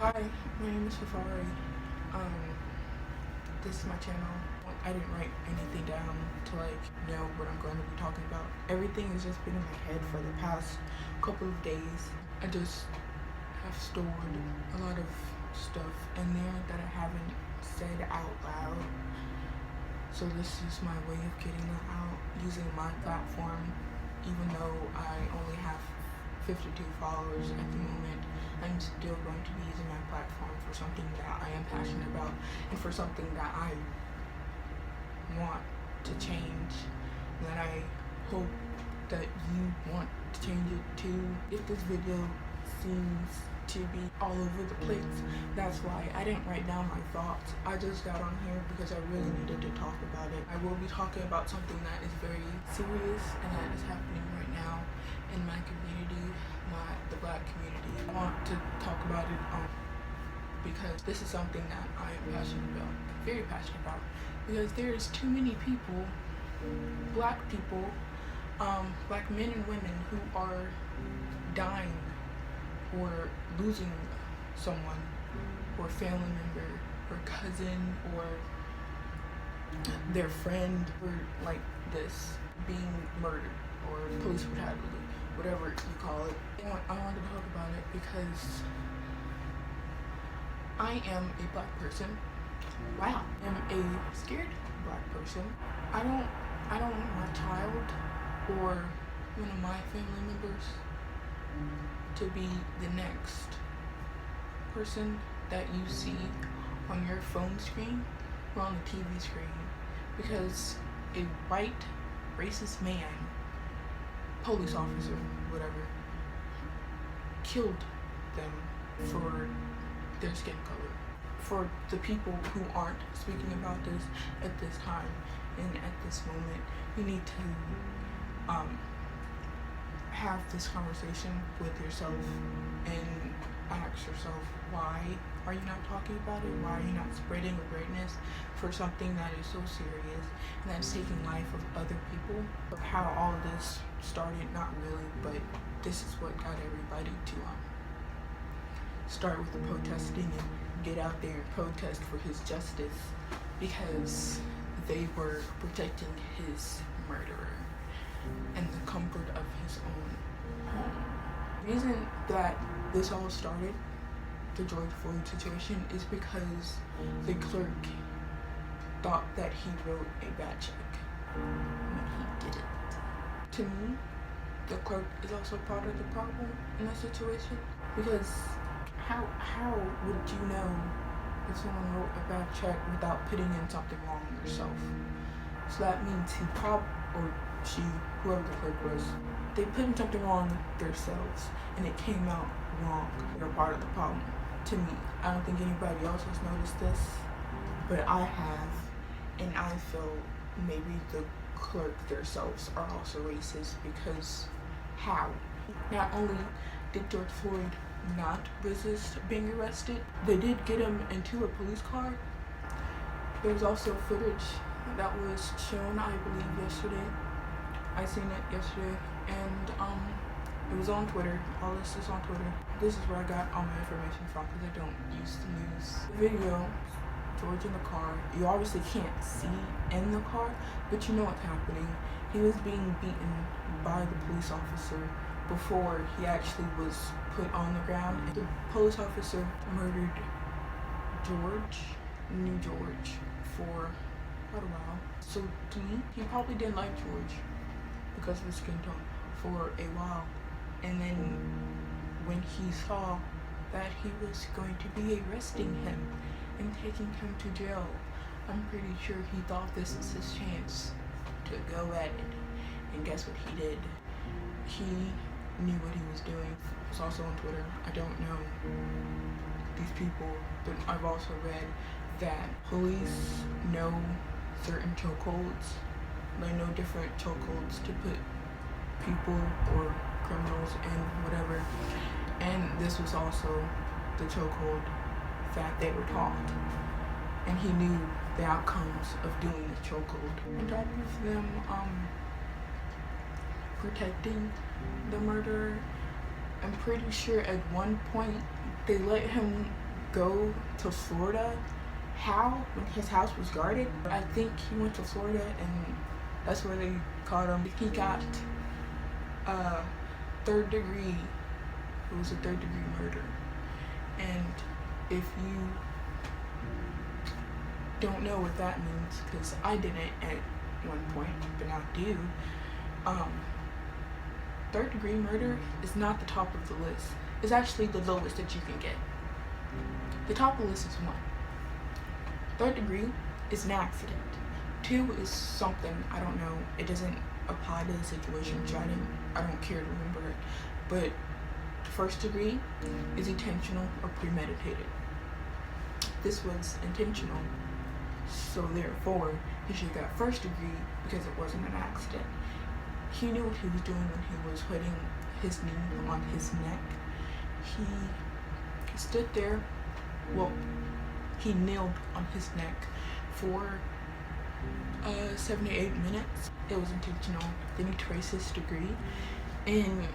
Hi, my name is Safari. Um, this is my channel. I didn't write anything down to know what I'm going to be talking about. Everything has just been in my head for the past couple of days. I just have stored a lot of stuff in there that I haven't said out loud. So this is my way of getting that out using my platform. Even though I only have 52 followers at the moment, I'm still going to be using my platform for something that I am passionate about and for something that I want to change, that I hope that you want to change it too. If this video seems to be all over the place, that's why I didn't write down my thoughts. I just got on here because I really needed to talk about it. I will be talking about something that is very serious and that is happening right now in my community, the Black community. I want to talk about it because this is something that I am passionate about, very passionate about, because there's too many people, Black people, Black men and women who are dying or losing someone, or family member, or cousin, or their friend, or like this, being murdered, or police brutality, whatever you call it. I wanted to talk about it because I am a Black person. Wow. I'm a scared Black person. I don't want my child or one of my family members to be the next person that you see on your phone screen or on the TV screen, because a white racist man, police officer, whatever, killed them for their skin color. For the people who aren't speaking about this at this time and at this moment, you need to have this conversation with yourself and ask yourself, why are you not talking about it? Why are you not spreading awareness for something that is so serious and that's taking life of other people? How all of this started, not really, but this is what got everybody to start with the protesting and get out there and protest for his justice, because they were protecting his murderer and the comfort of his own home. The reason that this all started, the George Floyd situation, is because the clerk thought that he wrote a bad check when he didn't. To me, the clerk is also part of the problem in that situation, because how would you know if someone wrote a bad check without putting in something wrong yourself? So that means he or she, whoever the clerk was, they put in something wrong themselves and it came out wrong. They're part of the problem. To me, I don't think anybody else has noticed this, but I have, and I feel maybe the clerk themselves are also racist, because how? Not only did George Floyd not resist being arrested, they did get him into a police car. There was also footage that was shown, I believe, yesterday. I seen it yesterday, and it was on Twitter. All this is on Twitter. This is where I got all my information from, because I don't use the news. The video, George in the car, you obviously can't see in the car, but you know what's happening. He was being beaten by the police officer before he actually was put on the ground. The police officer murdered New George, for quite a while. So to me, he probably didn't like George because of his skin tone for a while. And then when he saw that he was going to be arresting him and taking him to jail, I'm pretty sure he thought this was his chance to go at it. And guess what he did? He knew what he was doing. It's also on Twitter. I don't know these people, but I've also read that police know certain chokeholds. They know different chokeholds to put people or criminals in, whatever. And this was also the chokehold that they were taught. And he knew the outcomes of doing the chokehold. On top of them protecting the murderer, I'm pretty sure at one point they let him go to Florida. How? When his house was guarded? I think he went to Florida and that's where they caught him. He got third degree. It was a third degree murder. And if you don't know what that means, because I didn't at one point, but now I do, third degree murder is not the top of the list. It's actually the lowest that you can get. The top of the list is 1. Third degree is an accident. 2 is something, I don't know, it doesn't apply to the situation, so I don't care to remember it. But first degree is intentional or premeditated. This was intentional, so therefore he should have got first degree because it wasn't an accident. He knew what he was doing when he was putting his knee on his neck. He stood there, he kneeled on his neck for 7 to 8 minutes. It was intentional. Then he traced his degree and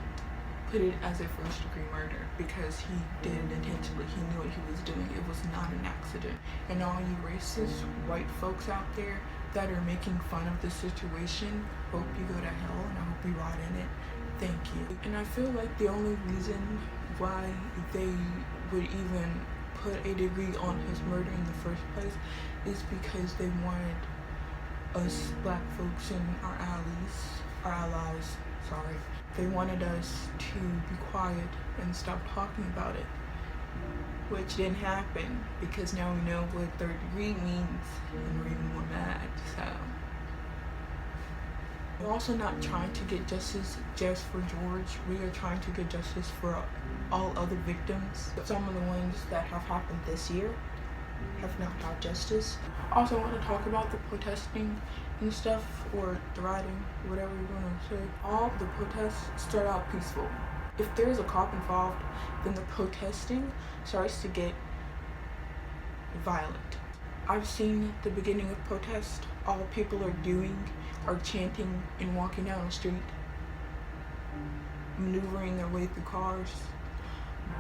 put it as a first degree murder because he did it intentionally. He knew what he was doing. It was not an accident. And all you racist white folks out there that are making fun of the situation, hope you go to hell and I hope you rot in it. Thank you. And I feel like the only reason why they would even put a degree on his murder in the first place is because they wanted us black folks and our allies, they wanted us to be quiet and stop talking about it, which didn't happen because now we know what third degree means and we're even more mad. So we're also not trying to get justice just for George. We are trying to get justice for all other victims. Some of the ones that have happened this year have not got justice. Also, I want to talk about the protesting and stuff, or the rioting, whatever you want to say. All the protests start out peaceful. If there's a cop involved, then the protesting starts to get violent. I've seen the beginning of protest. All people are doing are chanting and walking down the street, maneuvering their way through cars.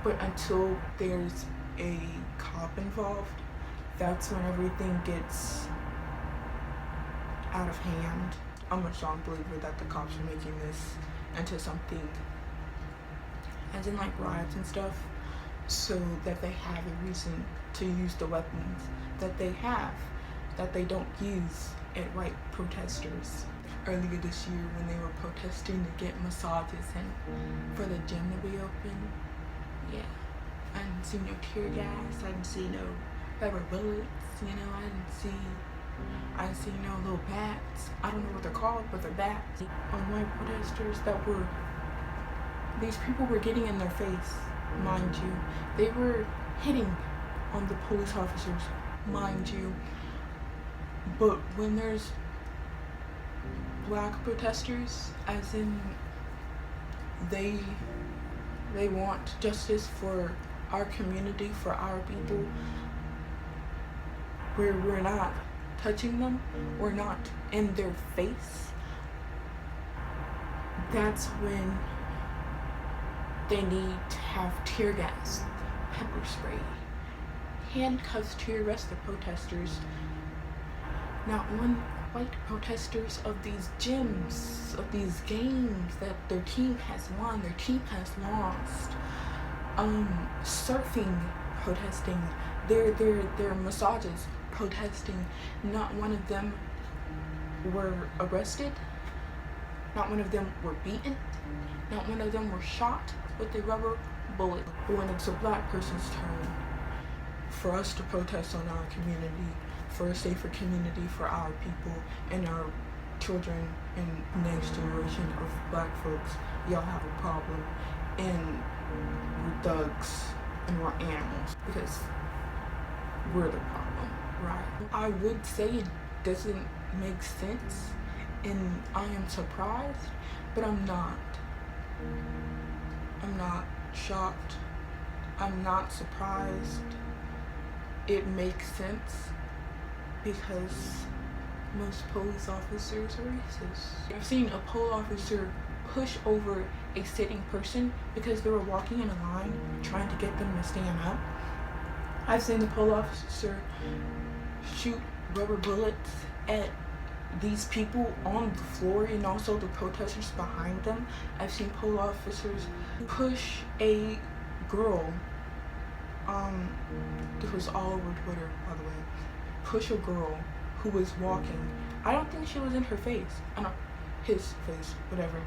But until there's a cop involved, that's when everything gets out of hand. I'm a strong believer that the cops are making this into something, as in like riots and stuff, so that they have a reason to use the weapons that they have, that they don't use at white protesters. Earlier this year when they were protesting to get massages and for the gym to be open, yeah, I didn't see no tear gas, I didn't see no rubber bullets, you know, I didn't see no little bats. I don't know what they're called, but they're bats. On white protesters these people were getting in their face, mind you. They were hitting on the police officers, mind you. But when there's black protesters, as in they want justice for our community, for our people, where we're not touching them, we're not in their face, that's when they need to have tear gas, pepper spray, handcuffs to arrest the protesters. Not one white protesters of these gyms, of these games that their team has won, their team has lost, surfing protesting, their massages protesting, not one of them were arrested, not one of them were beaten, not one of them were shot with a rubber bullet. When it's a black person's turn for us to protest on our community, for a safer community for our people and our children and next generation of black folks, y'all have a problem, and we're thugs and we're animals because we're the problem, right? I would say it doesn't make sense and I am surprised, but I'm not shocked. I'm not surprised. It makes sense because most police officers are racist. I've seen a police officer push over a sitting person because they were walking in a line trying to get them to stand up. I've seen the police officer shoot rubber bullets at these people on the floor and also the protesters behind them. I've seen police officers push a girl, this was all over Twitter, by the way, push a girl who was walking. I don't think she was in her face. I don't, his face, whatever.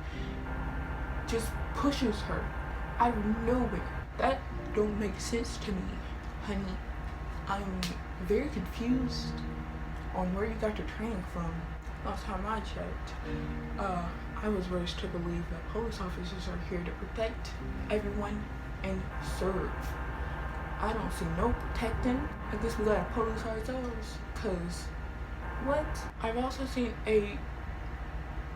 Just pushes her out of nowhere. That don't make sense to me, honey. I'm very confused on where you got your training from. Last time I checked, I was raised to believe that police officers are here to protect everyone and serve. I don't see no protecting. I guess we gotta police ourselves, cause what? I've also seen a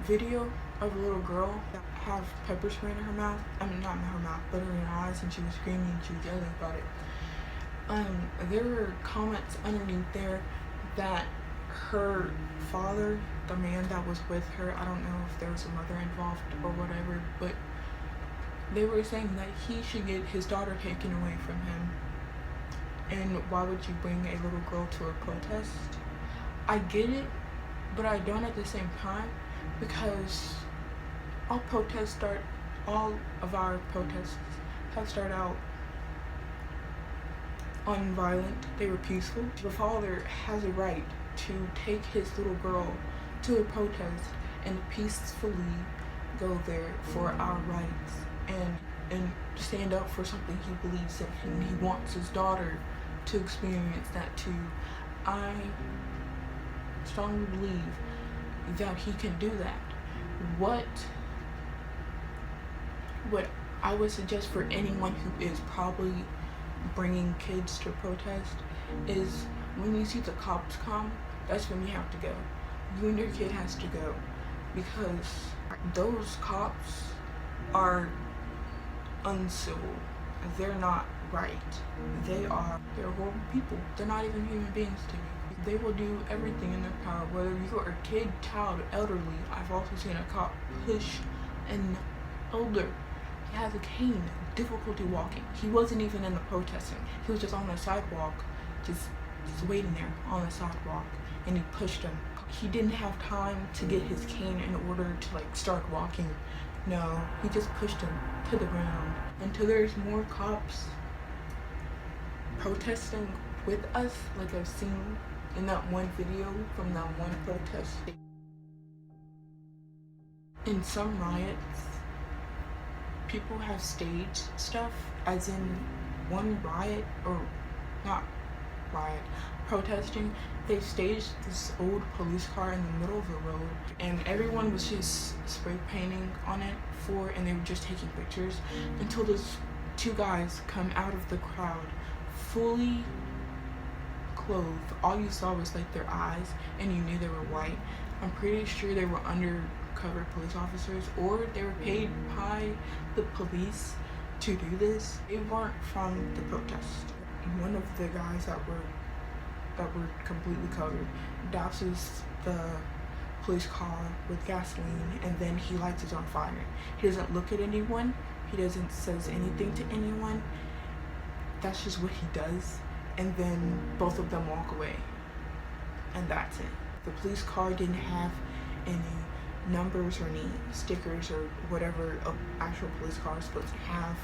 video of a little girl that have pepper spray in her mouth. I mean, not in her mouth, but in her eyes, and she was screaming and she was yelling about it. There were comments underneath there that her father, the man that was with her, I don't know if there was a mother involved or whatever, but they were saying that he should get his daughter taken away from him. And why would you bring a little girl to a protest? I get it, but I don't at the same time, because all of our protests have started out unviolent. They were peaceful. The father has a right to take his little girl to a protest and peacefully go there for our rights and stand up for something he believes in, and he wants his daughter to experience that too. I strongly believe that he can do that. What I would suggest for anyone who is probably bringing kids to protest is, when you see the cops come, that's when you have to go. You and your kid has to go, because those cops are uncivil. They're not right. They're horrible people. They're not even human beings to me. They will do everything in their power, whether you are a kid, child, elderly. I've also seen a cop push an elder. He has a cane, difficulty walking. He wasn't even in the protesting. He was just on the sidewalk, just waiting there on the sidewalk, and he pushed him. He didn't have time to get his cane in order to start walking. No, he just pushed him to the ground. Until there's more cops protesting with us, like I've seen in that one video from that one protest. In some riots, people have staged stuff, as in one riot, or not riot, protesting, they staged this old police car in the middle of the road, and everyone was just spray painting on it and they were just taking pictures, until those two guys come out of the crowd, fully clothed. All you saw was their eyes, and you knew they were white. I'm pretty sure they were undercover police officers, or they were paid by the police to do this. They weren't from the protest. One of the guys that were completely covered douses the police car with gasoline, and then he lights it on fire. He doesn't look at anyone. He doesn't says anything to anyone. That's just what he does. And then both of them walk away, and that's it. The police car didn't have any numbers or any stickers or whatever an actual police car is supposed to have,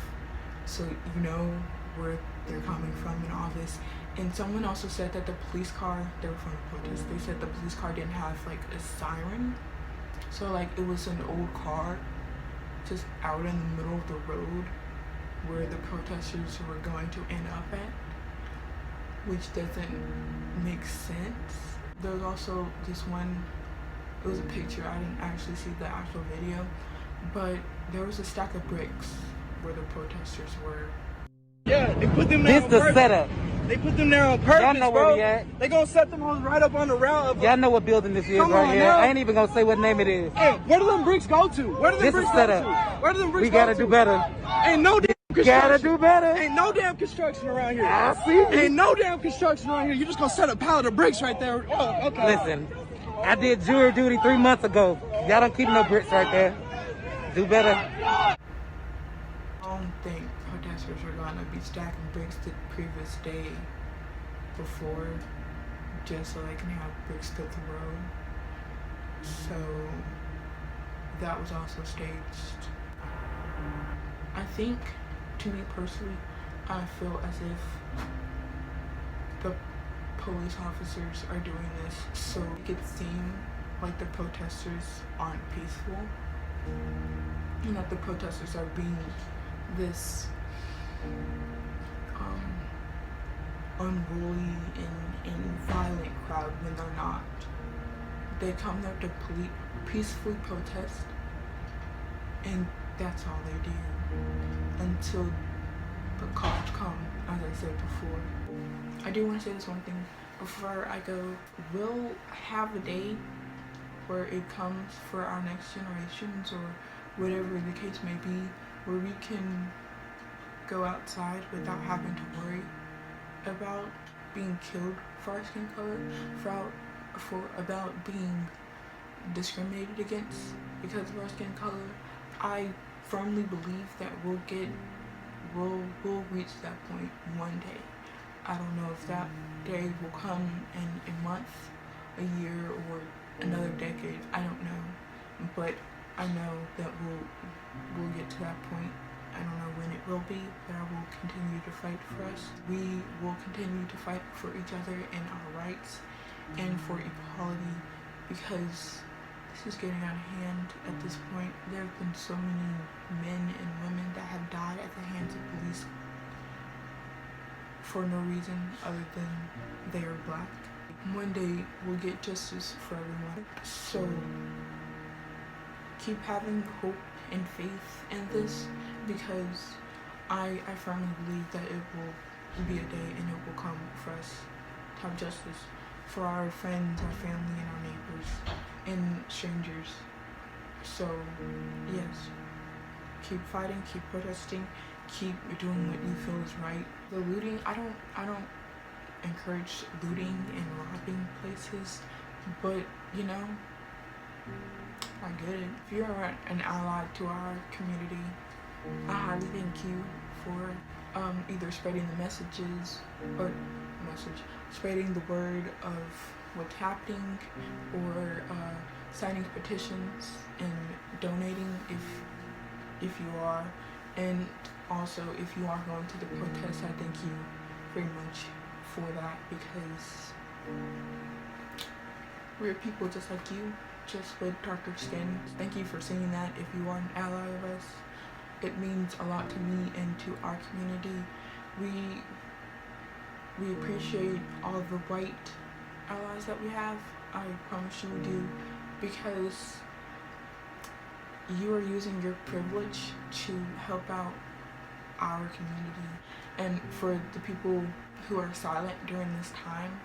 so you know where they're coming from and all this. And someone also said that the police car, they were from the protest, they said the police car didn't have a siren, so it was an old car just out in the middle of the road where the protesters were going to end up at, which doesn't make sense. There was also this one, it was a picture, I didn't actually see the actual video, but there was a stack of bricks where the protesters were. Yeah, they put them there on purpose. Setup. They put them there on purpose, Y'all know bro. where we at. They gonna set them hoes right up on the route of. Y'all know what building this is Come right on here. now. I ain't even gonna say what name it is. Hey, where do them bricks go to? Where do them This bricks is go setup. to? Where do them bricks We go gotta to? do better. Ain't no damn We construction. gotta do better. Ain't no damn construction around here. I see. Ain't no damn construction around here. You just gonna set a pallet of bricks right there. Oh, okay. Listen, I did jury duty 3 months ago. Y'all don't keep no bricks right there. Do better. I don't think protesters are gonna be stacking bricks the previous day before just so they can have bricks built the road. So that was also staged. I think, to me personally, I feel as if the police officers are doing this so it could seem like the protesters aren't peaceful, and that the protesters are being this unruly and violent crowd when they're not. They come there to peacefully protest, and that's all they do until the cops come, as I said before. I do want to say this one thing before I go. We'll have a day where it comes for our next generations, or whatever the case may be, where we can go outside without having to worry about being killed for our skin color, about being discriminated against because of our skin color. I firmly believe that we'll reach that point one day. I don't know if that day will come in a month, a year, or another decade. I don't know, but I know that we'll get to that point. I don't know when it will be, but I will continue to fight for us. We will continue to fight for each other and our rights and for equality, because this is getting out of hand at this point. There have been so many men and women that have died at the hands of police for no reason other than they are black. One day we'll get justice for everyone. So keep having hope and faith in this, because I firmly believe that it will be a day and it will come for us to have justice for our friends, our family, and our neighbors and strangers. So yes, keep fighting, keep protesting, keep doing what you feel is right. The looting, I don't encourage looting and robbing places, but you know, I get it. If you're an ally to our community, I highly thank you for either spreading the spreading the word of what's happening, or signing petitions and donating if you are, and also if you are going to the protest. I thank you very much for that, because we're people just like you, just with darker skin. Thank you for saying that. If you are an ally of us, it means a lot to me and to our community. We appreciate all the white allies that we have. I promise you we do, because you are using your privilege to help out our community. And for the people who are silent during this time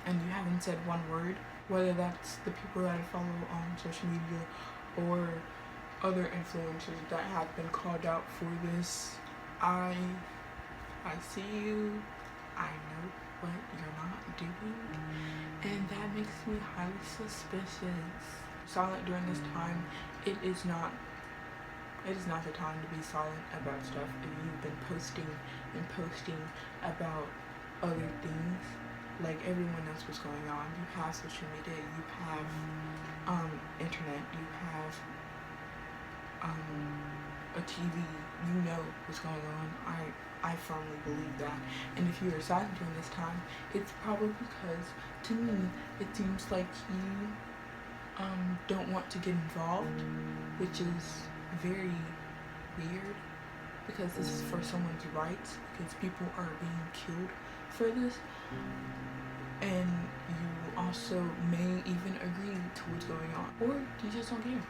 and you haven't said one word, whether that's the people that I follow on social media or other influencers that have been called out for this, I see you, I know what you're not doing, and that makes me highly suspicious. Silent during this time, it is not the time to be silent about stuff. If you've been posting about other things, like everyone knows what's going on. You have social media, you have internet, you have a TV, you know what's going on. I firmly believe that. And if you are silent during this time, it's probably because, to me, it seems like you don't want to get involved, which is very weird, because this is for someone's rights, because people are being killed for this, and you also may even agree to what's going on, or you just don't care,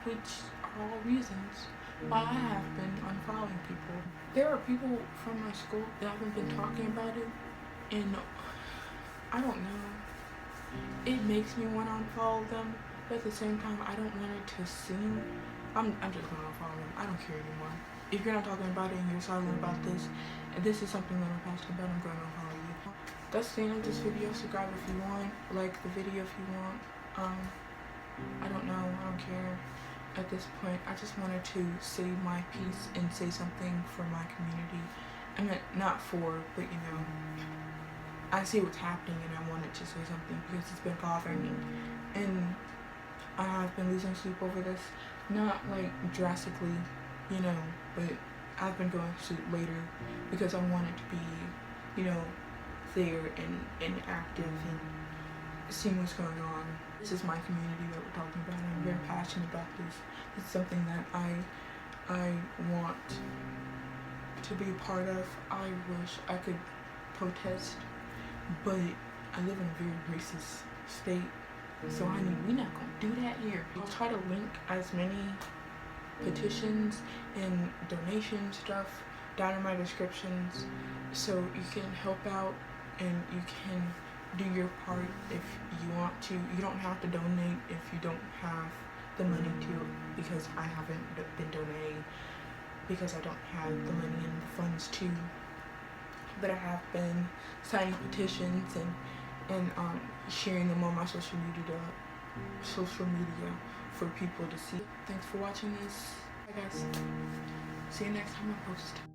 which are all reasons why I have been unfollowing people. There are people from my school that haven't been talking about it, and I don't know, it makes me want to unfollow them, but at the same time I don't want it to seem, I'm just going to unfollow them. I don't care anymore. If you're not talking about it and you're silent about this, and this is something that I'm passionate about, I'm going to unfollow you. That's the end of this video. Subscribe if you want, like the video if you want. I don't know, I don't care at this point. I just wanted to say my piece and say something for my community. I mean, not for, but you know, I see what's happening and I wanted to say something because it's been bothering me. And I have been losing sleep over this. Not like drastically, you know, but I've been going to sleep later because I wanted to be, you know, there and active and seeing what's going on. This is my community that we're talking about, and I'm very passionate about this. It's something that I want to be a part of. I wish I could protest, but I live in a very racist state, so we're not gonna do that here. I'll try to link as many petitions and donation stuff down in my descriptions so you can help out and you can do your part if you want to. You don't have to donate if you don't have the money to, because I haven't been donating because I don't have the money and the funds to, but I have been signing petitions and sharing them on my social media for people to see. Thanks for watching this. Bye guys. See you next time I post.